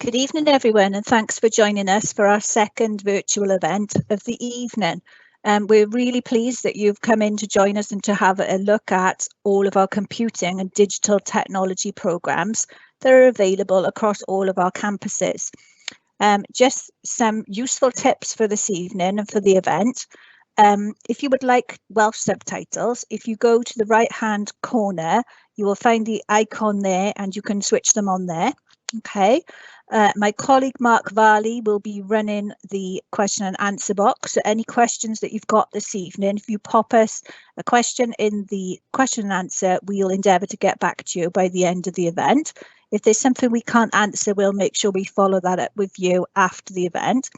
Good evening, everyone, and thanks for joining us for our second virtual event of the evening. We're really pleased that you've come in to join us and to have a look at all of our computing and digital technology programs that are available across all of our campuses. Just some useful tips for this evening and for the event. If you would like Welsh subtitles, if you go to the right-hand corner, you will find the icon there and you can switch them on there. Okay. My colleague Mark Varley will be running the question and answer box. So any questions that you've got this evening, if you pop us a question in the question and answer, we'll endeavour to get back to you by the end of the event. If there's something we can't answer, we'll make sure we follow that up with you after the event.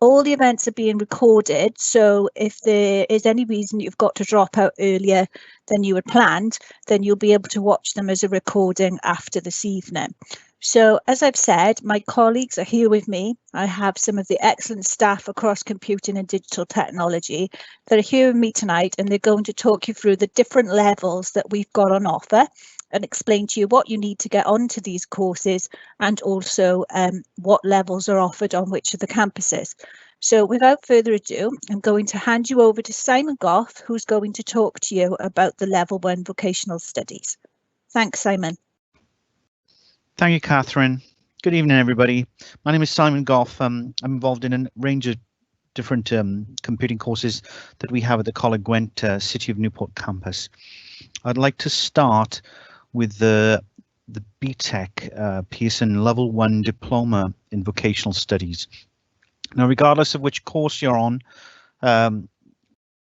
All the events are being recorded, so if there is any reason you've got to drop out earlier than you had planned, then you'll be able to watch them as a recording after this evening. So, as I've said, my colleagues are here with me. I have some of the excellent staff across computing and digital technology that are here with me tonight, and they're going to talk you through the different levels that we've got on offer and explain to you what you need to get onto these courses and also what levels are offered on which of the campuses. So without further ado, I'm going to hand you over to Simon Goff, who's going to talk to you about the Level 1 Vocational Studies. Thanks, Simon. Thank you, Catherine. Good evening, everybody. My name is Simon Goff. I'm involved in a range of different computing courses that we have at the Coleg Gwent City of Newport campus. I'd like to start with the BTEC Pearson Level 1 Diploma in Vocational Studies. Now, regardless of which course you're on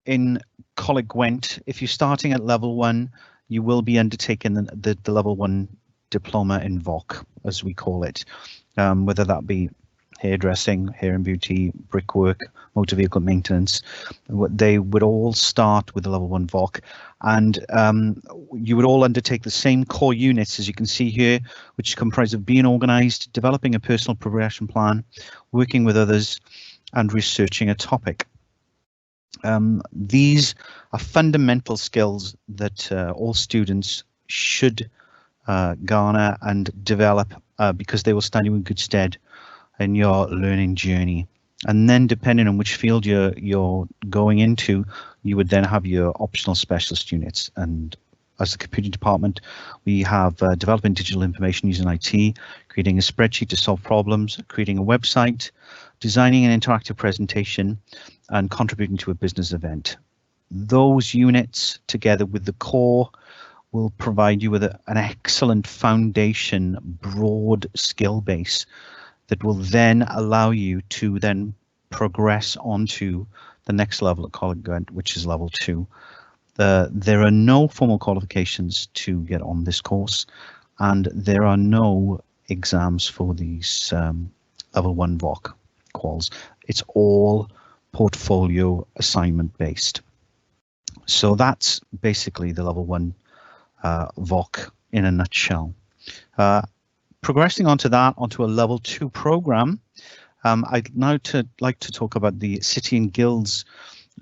in Coleg Gwent, if you're starting at Level 1, you will be undertaking the Level 1 Diploma in VOC, as we call it, whether that be hairdressing, hair and beauty, brickwork, motor vehicle maintenance. They would all start with the Level 1 VOC, and you would all undertake the same core units, as you can see here, which comprise of being organised, developing a personal progression plan, working with others, and researching a topic. These are fundamental skills that all students should garner and develop because they will stand you in good stead in your learning journey. And then, depending on which field you're going into, you would then have your optional specialist units. And as the computing department, we have developing digital information using IT, creating a spreadsheet to solve problems, creating a website, designing an interactive presentation, and contributing to a business event. Those units, together with the core, will provide you with an excellent foundation, broad skill base that will then allow you to then progress onto the next level at Coleg Gwent, which is Level 2. There are no formal qualifications to get on this course, and there are no exams for these Level 1 VOC quals. It's all portfolio assignment based. So that's basically the Level 1 VOC in a nutshell. Progressing onto a Level 2 program, I'd now like to talk about the City and Guilds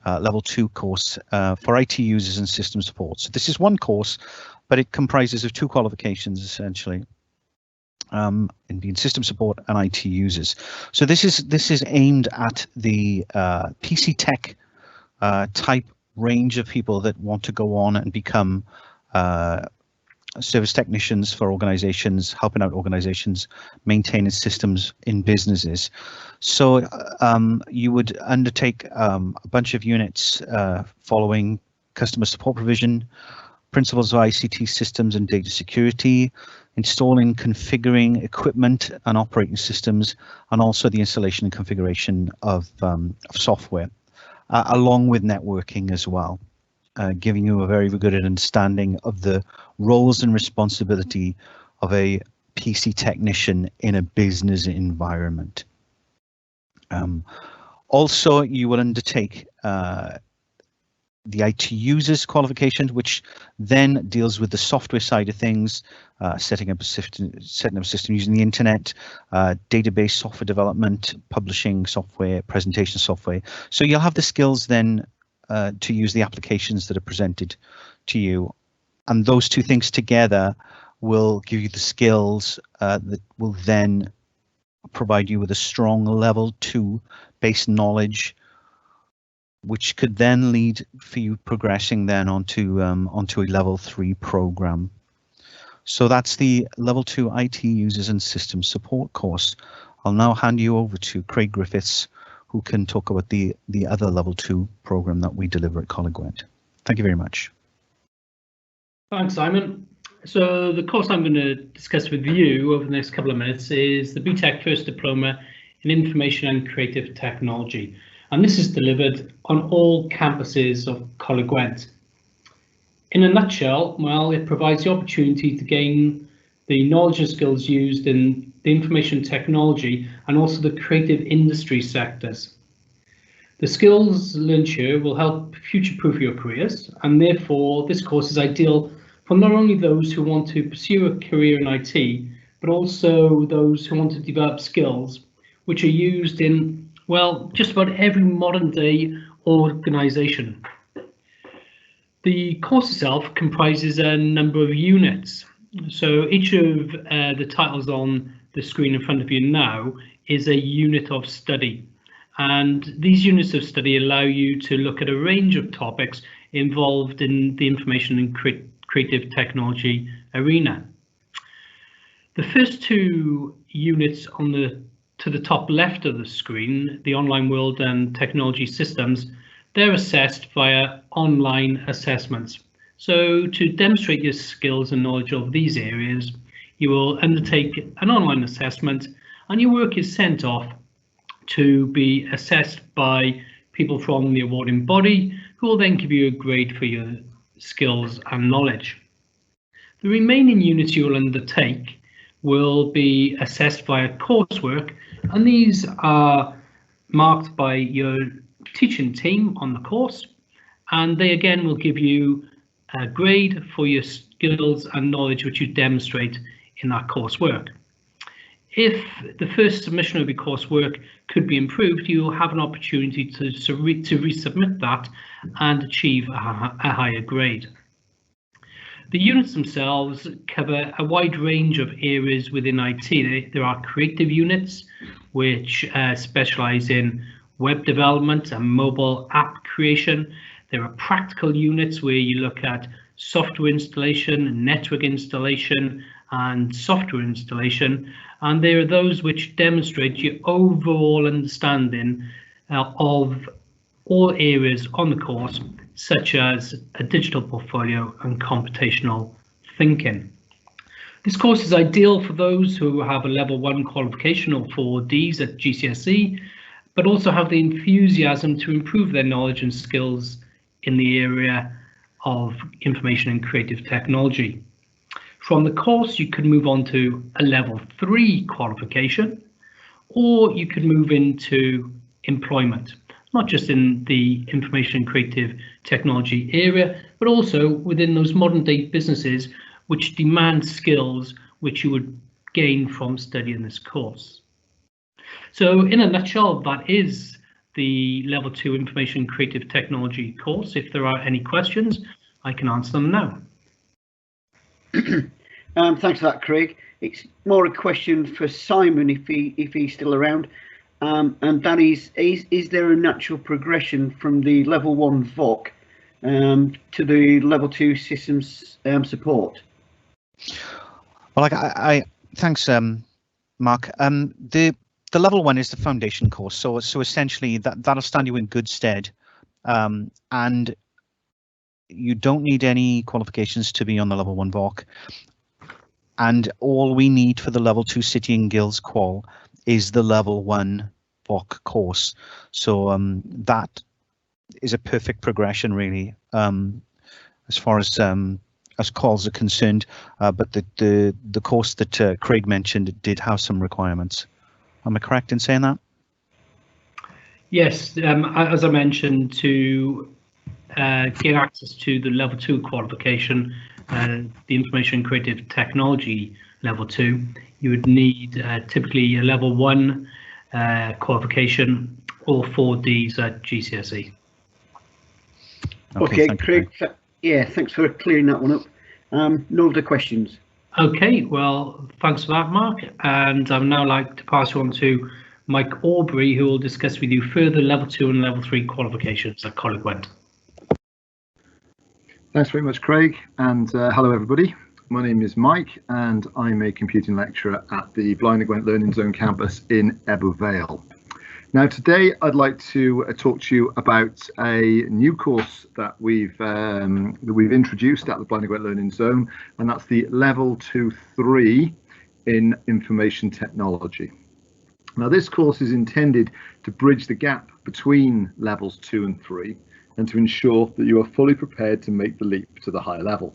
Level 2 course for IT users and system support. So this is one course, but it comprises of two qualifications essentially, in being system support and IT users. So this is aimed at the PC tech type range of people that want to go on and become service technicians for organizations, helping out organizations maintaining systems in businesses. So you would undertake a bunch of units following customer support provision, principles of ICT systems and data security, installing, configuring equipment and operating systems, and also the installation and configuration of software, along with networking as well. Giving you a very good understanding of the roles and responsibility of a PC technician in a business environment. Also, you will undertake the IT users qualification, which then deals with the software side of things, setting up a system using the internet, database software development, publishing software, presentation software. So you'll have the skills then to use the applications that are presented to you, and those two things together will give you the skills that will then provide you with a strong level 2 base knowledge, which could then lead for you progressing then onto a level 3 program. So that's the level 2 IT users and system support course. I'll now hand you over to Craig Griffiths, who can talk about the other level 2 program that we deliver at Coleg Gwent. Thank you very much. Thanks, Simon. So the course I'm going to discuss with you over the next couple of minutes is the BTEC First Diploma in Information and Creative Technology. And this is delivered on all campuses of Coleg Gwent. In a nutshell, well, it provides the opportunity to gain the knowledge and skills used in the information technology and also the creative industry sectors. The skills learned here will help future-proof your careers, and therefore this course is ideal for not only those who want to pursue a career in IT, but also those who want to develop skills which are used in, well, just about every modern day organisation. The course itself comprises a number of units. So each of the titles on the screen in front of you now is a unit of study. And these units of study allow you to look at a range of topics involved in the information and creative technology arena. The first two units to the top left of the screen, the online world and technology systems, they're assessed via online assessments. So to demonstrate your skills and knowledge of these areas, you will undertake an online assessment and your work is sent off to be assessed by people from the awarding body, who will then give you a grade for your skills and knowledge. The remaining units you will undertake will be assessed via coursework, and these are marked by your teaching team on the course, and they again will give you a grade for your skills and knowledge which you demonstrate in that coursework. If the first submission of your coursework could be improved, you will have an opportunity to resubmit that and achieve a higher grade. The units themselves cover a wide range of areas within IT. There are creative units which specialize in web development and mobile app creation. There are practical units where you look at software installation, network installation, and software installation. And there are those which demonstrate your overall understanding of all areas on the course, such as a digital portfolio and computational thinking. This course is ideal for those who have a level 1 qualification or 4Ds at GCSE, but also have the enthusiasm to improve their knowledge and skills in the area of information and creative technology. From the course, you could move on to a level 3 qualification, or you could move into employment, not just in the information and creative technology area, but also within those modern day businesses which demand skills which you would gain from studying this course. So in a nutshell, that is the level 2 information and creative technology course. If there are any questions, I can answer them now. Thanks for that, Craig. It's more a question for Simon if he's still around, and that is there a natural progression from the level 1 VOC to the level 2 systems support? Well, thanks, Mark. The level 1 is the foundation course, so essentially that'll stand you in good stead, and you don't need any qualifications to be on the level 1 VOC. And all we need for the level 2 City and Guilds qual is the level 1 VOC course. So that is a perfect progression, really, as far as quals are concerned. But the course that Craig mentioned did have some requirements. Am I correct in saying that? Yes, as I mentioned, to gain access to the level 2 qualification, the information and creative technology level 2, you would need typically a level 1 qualification or 4Ds at GCSE. Okay, Craig. Yeah, thanks for clearing that one up. No other questions. Okay, well, thanks for that, Mark. And I would now like to pass you on to Mike Aubrey, who will discuss with you further level 2 and level 3 qualifications at Coleg Gwent. Thanks very much, Craig, and hello everybody. My name is Mike and I'm a computing lecturer at the Blaenau Gwent Learning Zone campus in Ebbw Vale. Now today I'd like to talk to you about a new course that we've introduced at the Blaenau Gwent Learning Zone, and that's the Level 2-3 in Information Technology. Now this course is intended to bridge the gap between levels 2 and 3 and to ensure that you are fully prepared to make the leap to the higher level.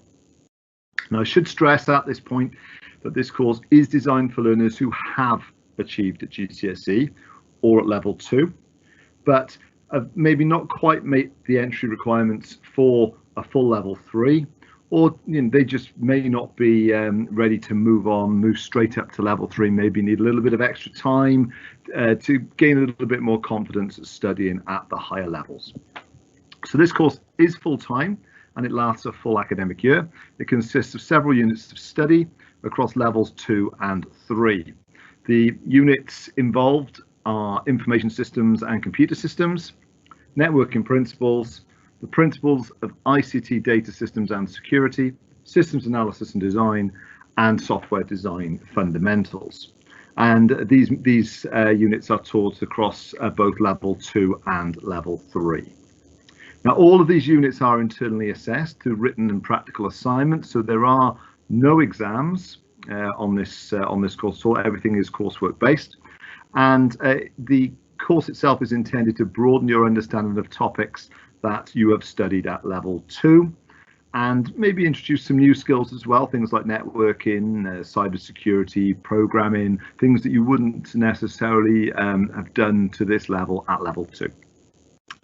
Now I should stress at this point that this course is designed for learners who have achieved at GCSE or at level 2, but maybe not quite made the entry requirements for a full level 3, or they just may not be ready to move straight up to level 3, maybe need a little bit of extra time to gain a little bit more confidence at studying at the higher levels. So this course is full-time and it lasts a full academic year. It consists of several units of study across levels 2 and 3. The units involved are information systems and computer systems, networking principles, the principles of ICT data systems and security, systems analysis and design, and software design fundamentals. And these units are taught across both level 2 and level 3. Now, all of these units are internally assessed through written and practical assignments, so there are no exams on this course at all. Everything is coursework based. And the course itself is intended to broaden your understanding of topics that you have studied at level 2 and maybe introduce some new skills as well, things like networking, cybersecurity, programming, things that you wouldn't necessarily have done to this level at level 2.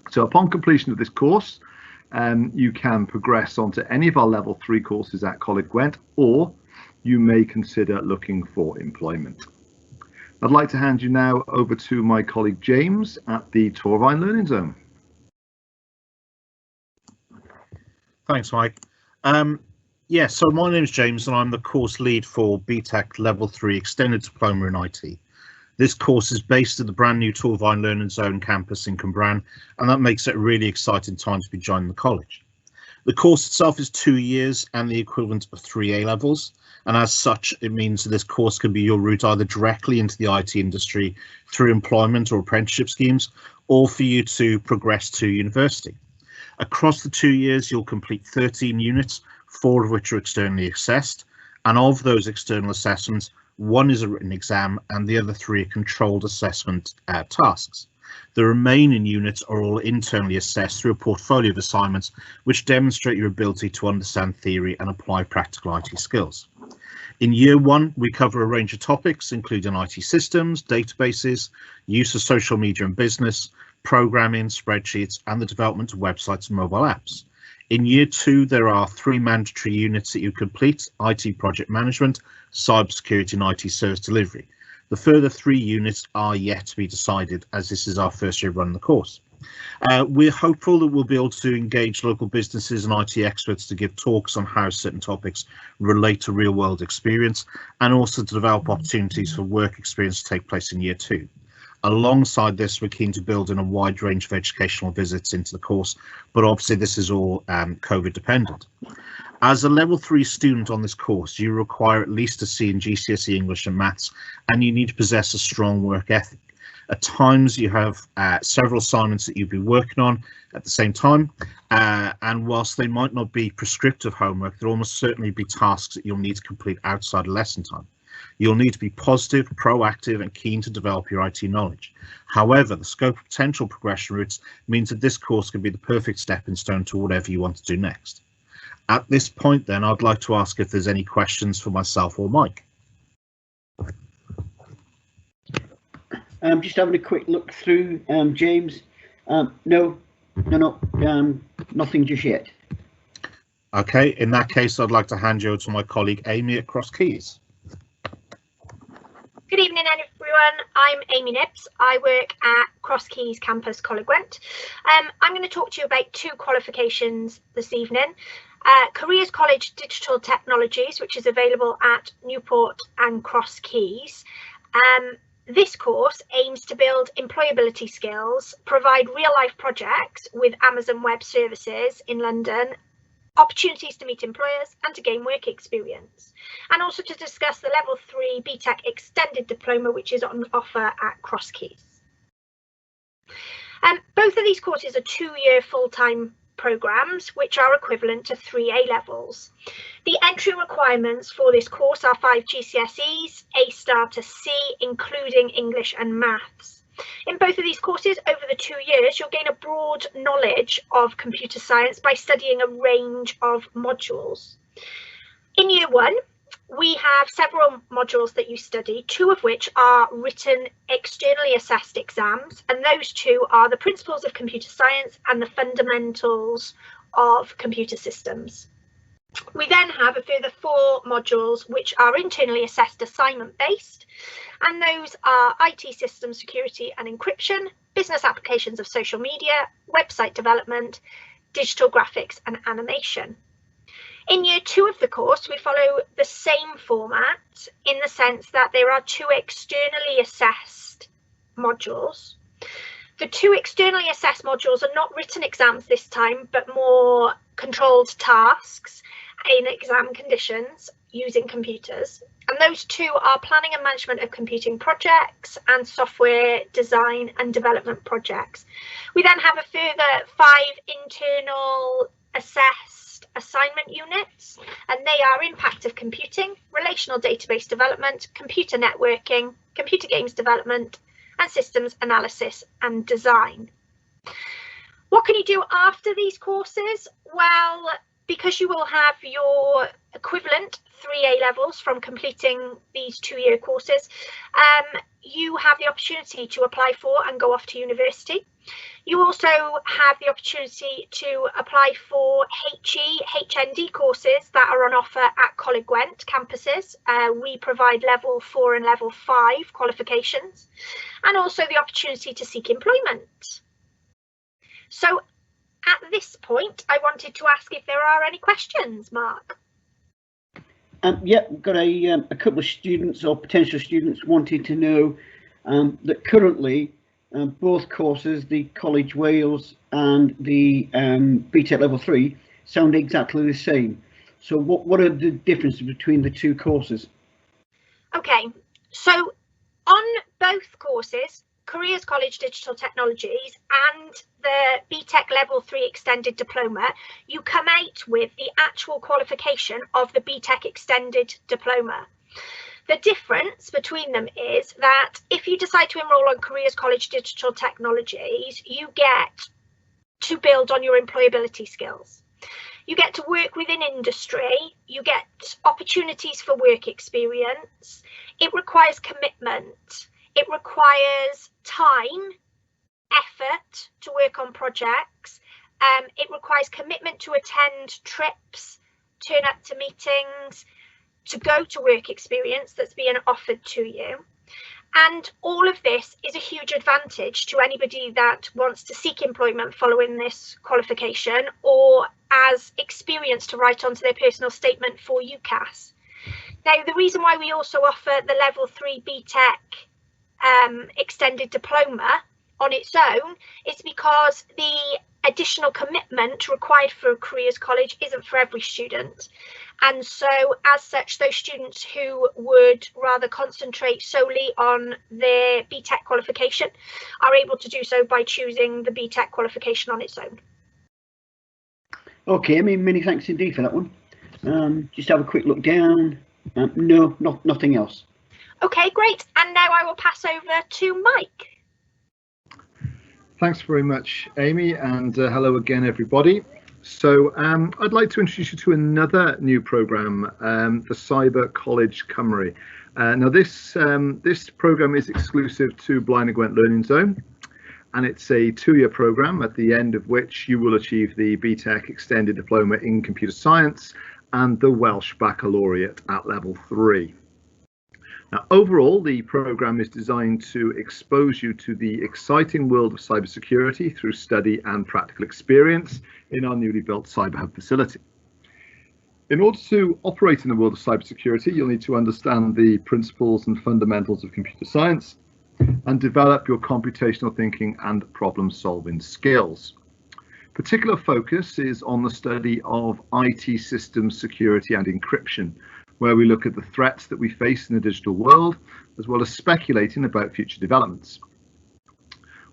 So upon completion of this course, you can progress onto any of our level 3 courses at Coleg Gwent, or you may consider looking for employment. I'd like to hand you now over to my colleague James at the Torvine Learning Zone. Thanks, Mike. So my name is James and I'm the course lead for BTEC Level 3 Extended Diploma in IT. This course is based at the brand new Torvine Learning Zone campus in Cwmbran, and that makes it a really exciting time to be joining the college. The course itself is 2 years and the equivalent of 3 A-levels. And as such, it means that this course can be your route either directly into the IT industry through employment or apprenticeship schemes, or for you to progress to university. Across the 2 years, you'll complete 13 units, 4 of which are externally assessed. And of those external assessments, 1 is a written exam and the other 3 are controlled assessment tasks. The remaining units are all internally assessed through a portfolio of assignments which demonstrate your ability to understand theory and apply practical IT skills. In year 1, we cover a range of topics, including IT systems, databases, use of social media and business, programming, spreadsheets, and the development of websites and mobile apps. In year 2, there are 3 mandatory units that you complete: IT project management, cybersecurity, and IT service delivery. The further 3 units are yet to be decided, as this is our first year running the course. We're hopeful that we'll be able to engage local businesses and IT experts to give talks on how certain topics relate to real world experience, and also to develop opportunities for work experience to take place in year 2. Alongside this, we're keen to build in a wide range of educational visits into the course, but obviously this is all COVID dependent. As a level 3 student on this course, you require at least a C in GCSE English and Maths, and you need to possess a strong work ethic. At times you have several assignments that you'll be working on at the same time, and whilst they might not be prescriptive homework, there'll almost certainly be tasks that you'll need to complete outside of lesson time. You'll need to be positive, proactive, and keen to develop your IT knowledge. However, the scope of potential progression routes means that this course can be the perfect stepping stone to whatever you want to do next. At this point then, I'd like to ask if there's any questions for myself or Mike. Just having a quick look through, James. No, nothing just yet. Okay, in that case, I'd like to hand you over to my colleague Amy at Cross Keys. Good evening, everyone. I'm Amy Nibbs. I work at Cross Keys Campus, Coleg Gwent. I'm going to talk to you about 2 qualifications this evening. Careers College Digital Technologies, which is available at Newport and Cross Keys. This course aims to build employability skills, provide real-life projects with Amazon Web Services in London, opportunities to meet employers and to gain work experience, and also to discuss the Level 3 BTEC Extended Diploma, which is on offer at Cross Keys. Both of these courses are 2-year full-time programmes, which are equivalent to 3 A-levels. The entry requirements for this course are 5 GCSEs, A* to C, including English and Maths. In both of these courses, over the 2 years, you'll gain a broad knowledge of computer science by studying a range of modules. In Year 1, we have several modules that you study, 2 of which are written externally assessed exams, and those 2 are the Principles of Computer Science and the Fundamentals of Computer Systems. We then have a further 4 modules which are internally assessed assignment based, and those are IT system security and encryption, business applications of social media, website development, digital graphics and animation. In Year 2 of the course, we follow the same format in the sense that there are 2 externally assessed modules. The 2 externally assessed modules are not written exams this time, but more controlled tasks in exam conditions using computers. And those 2 are planning and management of computing projects and software design and development projects. We then have a further 5 internal assessed assignment units, and they are impact of computing, relational database development, computer networking, computer games development, and systems analysis and design. What can you do after these courses? Well, because you will have your equivalent 3 A-levels from completing these 2-year courses, you have the opportunity to apply for and go off to university. You also have the opportunity to apply for HE, HND courses that are on offer at Coleg Gwent campuses. We provide Level 4 and Level 5 qualifications, and also the opportunity to seek employment. So at this point, I wanted to ask if there are any questions, Mark. Yeah, we've got a couple of students or potential students wanting to know that currently both courses, the College Wales and the BTEC Level 3, sound exactly the same. So what are the differences between the 2 courses? Okay, so on both courses, Careers College Digital Technologies and the BTEC Level 3 Extended Diploma, you come out with the actual qualification of the BTEC Extended Diploma. The difference between them is that if you decide to enrol on Careers College Digital Technologies, you get to build on your employability skills. You get to work within industry, you get opportunities for work experience, it requires commitment, it requires time, effort to work on projects, it requires commitment to attend trips, turn up to meetings, to go to work experience that's being offered to you. And all of this is a huge advantage to anybody that wants to seek employment following this qualification, or as experience to write onto their personal statement for UCAS. Now, the reason why we also offer the Level 3 BTEC Extended Diploma on its own is because the additional commitment required for a careers college isn't for every student. And so as such, those students who would rather concentrate solely on their BTEC qualification are able to do so by choosing the BTEC qualification on its own. Okay, I mean, many thanks indeed for that one. Just have a quick look down. No, nothing else. Okay, great. And now I will pass over to Mike. Thanks very much, Amy, and hello again, everybody. So I'd like to introduce you to another new programme, the Cyber College Cymru. Now this programme is exclusive to Blaenau Gwent Learning Zone, and it's a 2-year programme at the end of which you will achieve the BTEC Extended Diploma in Computer Science and the Welsh Baccalaureate at Level 3. Now, overall, the programme is designed to expose you to the exciting world of cybersecurity through study and practical experience in our newly built Cyber Hub facility. In order to operate in the world of cybersecurity, you'll need to understand the principles and fundamentals of computer science and develop your computational thinking and problem-solving skills. Particular focus is on the study of IT systems security and encryption, where we look at the threats that we face in the digital world, as well as speculating about future developments.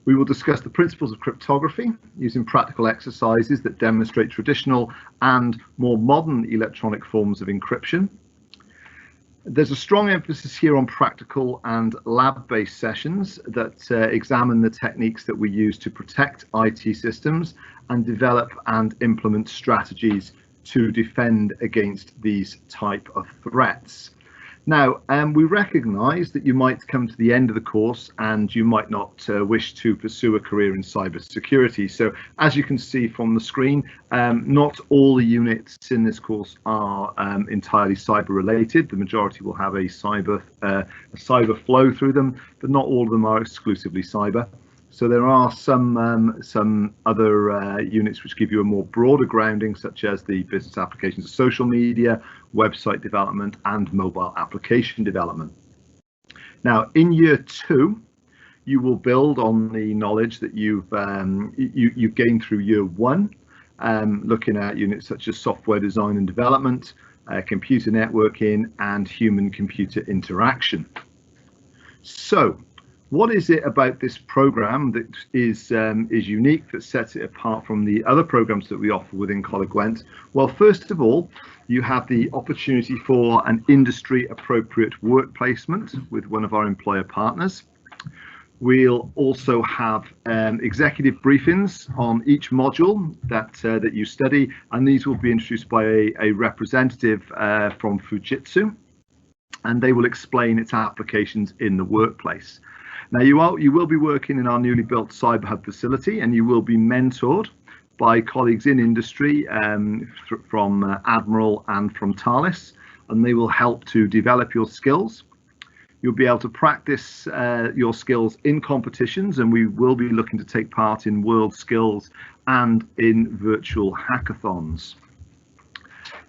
We will discuss the principles of cryptography using practical exercises that demonstrate traditional and more modern electronic forms of encryption. There's a strong emphasis here on practical and lab-based sessions that examine the techniques that we use to protect IT systems and develop and implement strategies to defend against these type of threats. Now, we recognise that you might come to the end of the course and you might not wish to pursue a career in cybersecurity. So, as you can see from the screen, not all the units in this course are entirely cyber related. The majority will have a cyber flow through them, but not all of them are exclusively cyber. So there are some other units which give you a more broader grounding, such as the business applications of social media, website development, and mobile application development. Now, in year 2, you will build on the knowledge that you've gained through year 1, looking at units such as software design and development, computer networking, and human-computer interaction. So, what is it about this program that is unique, that sets it apart from the other programs that we offer within Coleg Gwent? Well, first of all, you have the opportunity for an industry appropriate work placement with one of our employer partners. We'll also have executive briefings on each module that you study, and these will be introduced by a representative from Fujitsu, and they will explain its applications in the workplace. Now, you will be working in our newly built Cyber Hub facility, and you will be mentored by colleagues in industry from Admiral and from Thales, and they will help to develop your skills. You'll be able to practice your skills in competitions, and we will be looking to take part in world skills and in virtual hackathons.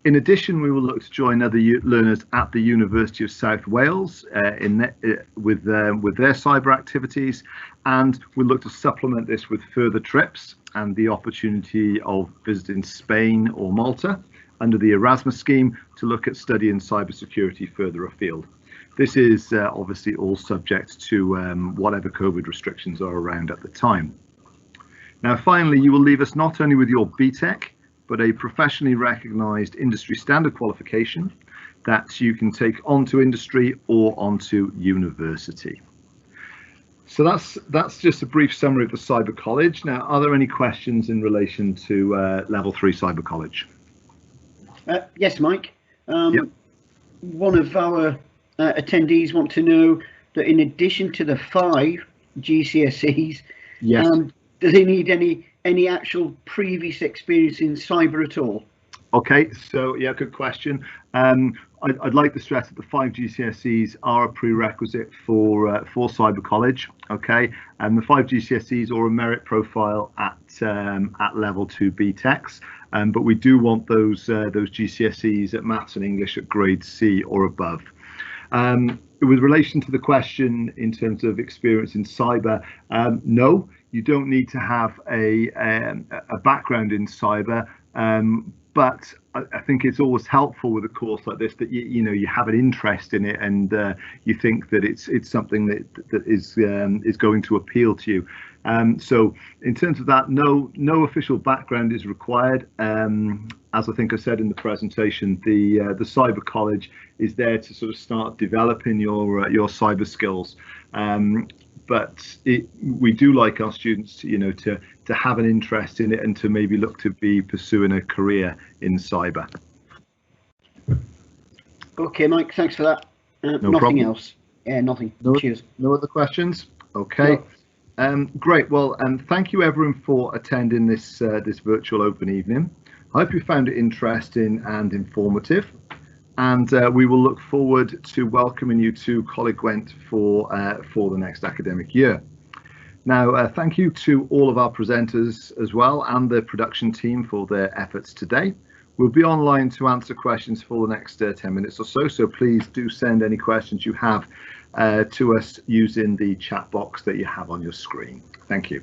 In addition, we will look to join other learners at the University of South Wales with their cyber activities, and we'll look to supplement this with further trips and the opportunity of visiting Spain or Malta under the Erasmus scheme to look at studying cybersecurity further afield. This is obviously all subject to whatever COVID restrictions are around at the time. Now, finally, you will leave us not only with your BTEC, but a professionally recognised industry standard qualification that you can take onto industry or onto university. So that's just a brief summary of the Cyber College. Now, are there any questions in relation to Level 3 Cyber College? Yes, Mike. Yep. One of our attendees want to know that in addition to the 5 GCSEs, yes, do they need any actual previous experience in cyber at all? Okay, so yeah, good question. I'd like to stress that the 5 GCSEs are a prerequisite for Cyber College. Okay, and the 5 GCSEs are a merit profile at level 2 BTECs, but we do want those GCSEs at Maths and English at grade C or above. With relation to the question in terms of experience in cyber, no, you don't need to have a background in cyber, but I think it's always helpful with a course like this that you have an interest in it, and you think that it's something that is going to appeal to you. So in terms of that, no official background is required. As I think I said in the presentation, the Cyber College is there to sort of start developing your cyber skills. But we do like our students to have an interest in it and to maybe look to be pursuing a career in cyber. Okay, Mike, thanks for that. No nothing problem. Else. Yeah, nothing. No, Cheers. No other questions? Okay. No. Great. Well, thank you everyone for attending this virtual open evening. I hope you found it interesting and informative. And we will look forward to welcoming you to Coleg Gwent for the next academic year. Now, thank you to all of our presenters as well and the production team for their efforts today. We'll be online to answer questions for the next 10 minutes or so, so please do send any questions you have to us using the chat box that you have on your screen. Thank you.